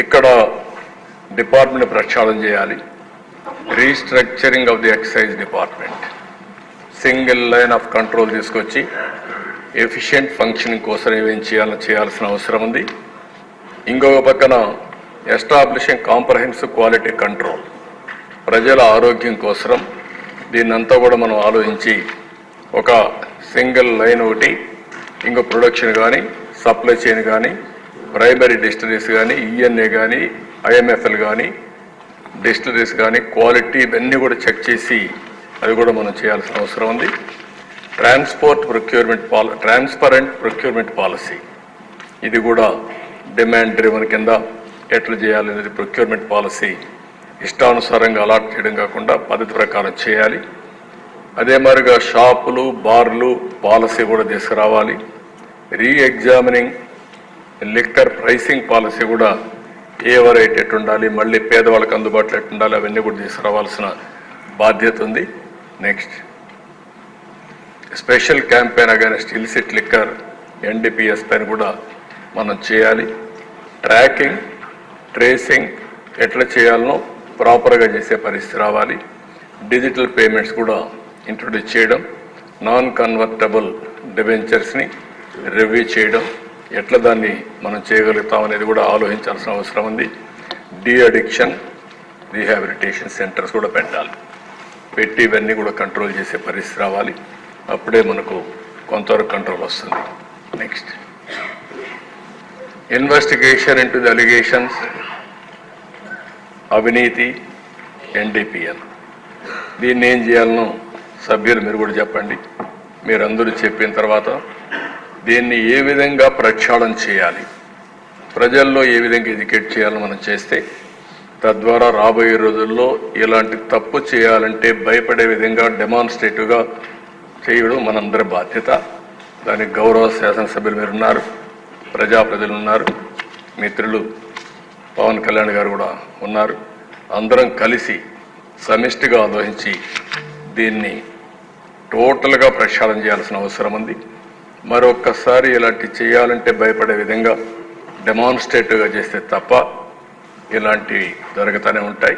ఇక్కడ డిపార్ట్మెంట్ ప్రక్షాళన చేయాలి. Restructuring of the excise department, single line of control తీసుకొచ్చి ఎఫిషియెంట్ ఫంక్షనింగ్ కోసం ఏమేం చేయాల్సిన అవసరం ఉంది. ఇంకొక పక్కన ఎస్టాబ్లిషింగ్ కాంప్రహెన్సివ్ క్వాలిటీ కంట్రోల్, ప్రజల ఆరోగ్యం కోసం దీన్నంతా కూడా మనం ఆలోచించి ఒక సింగిల్ లైన్ ఒకటి, ఇంకో ప్రొడక్షన్ కానీ, సప్లై చైన్ కానీ, ప్రైమరీ డిస్టిలరీస్ కానీ, ఈఎన్ఏ కానీ, ఐఎంఎఫ్ఎల్ కానీ, డిస్టిలరీస్ కానీ, క్వాలిటీ ఇవన్నీ కూడా చెక్ చేసి అవి కూడా మనం చేయాల్సిన అవసరం ఉంది. ట్రాన్స్పరెంట్ ప్రొక్యూర్మెంట్ పాలసీ, ఇది కూడా డిమాండ్ డ్రివన్ కింద ఎట్లా చేయాలనేది ప్రొక్యూర్మెంట్ పాలసీ ఇష్టానుసారంగా అలాట్ చేయడం కాకుండా పద్ధతి ప్రకారం చేయాలి. అదే మరిగా షాపులు, బార్లు పాలసీ కూడా తీసుకురావాలి. రీఎగ్జామినింగ్ లిక్కర్ ప్రైసింగ్ పాలసీ కూడా ఏ వెరైటీ ఎట్టుండాలి, మళ్ళీ పేదవాళ్ళకి అందుబాటులో ఎట్టుండాలి, అవన్నీ కూడా తీసుకురావాల్సిన బాధ్యత ఉంది. Next, special campaign against illicit liquor NDPS పైన కూడా మనం చేయాలి. ట్రాకింగ్, ట్రేసింగ్ ఎట్లా చేయాలనో ప్రాపర్గా చేసే పరిస్థితి రావాలి. డిజిటల్ పేమెంట్స్ కూడా ఇంట్రొడ్యూస్ చేయడం, నాన్ కన్వర్టబుల్ డిబెంచర్స్ని రివ్యూ చేయడం, ఎట్లా దాన్ని మనం చేయగలుగుతాం అనేది కూడా ఆలోచించాల్సిన అవసరం ఉంది. డి అడిక్షన్ రీహాబిలిటేషన్ సెంటర్స్ కూడా పెట్టాలి. పెట్టి ఇవన్నీ కూడా కంట్రోల్ చేసే పరిస్థితి రావాలి. అప్పుడే మనకు కొంతవరకు కంట్రోల్ వస్తుంది. Next, investigation into the allegations అవినీతి ఎన్డీపీఎల్, దీన్ని ఏం చేయాలనో సభ్యులు మీరు కూడా చెప్పండి. మీరందరూ చెప్పిన తర్వాత దీన్ని ఏ విధంగా ప్రక్షాళన చేయాలి, ప్రజల్లో ఏ విధంగా ఎడ్యుకేట్ చేయాలని మనం చేస్తే తద్వారా రాబోయే రోజుల్లో ఇలాంటి తప్పు చేయాలంటే భయపడే విధంగా డెమాన్స్ట్రేటివ్గా చేయడం మనందరి బాధ్యత. దానికి గౌరవ శాసనసభ్యులు మీరు ఉన్నారు, ప్రజలు ఉన్నారు, మిత్రులు పవన్ కళ్యాణ్ గారు కూడా ఉన్నారు. అందరం కలిసి సమిష్టిగా ఆలోచించి దీన్ని టోటల్గా ప్రక్షాళన చేయాల్సిన అవసరం ఉంది. మరొక్కసారి ఇలాంటి చేయాలంటే భయపడే విధంగా డెమాన్స్ట్రేటివ్గా చేస్తే తప్ప ఇలాంటివి జరుగుతూనే ఉంటాయి.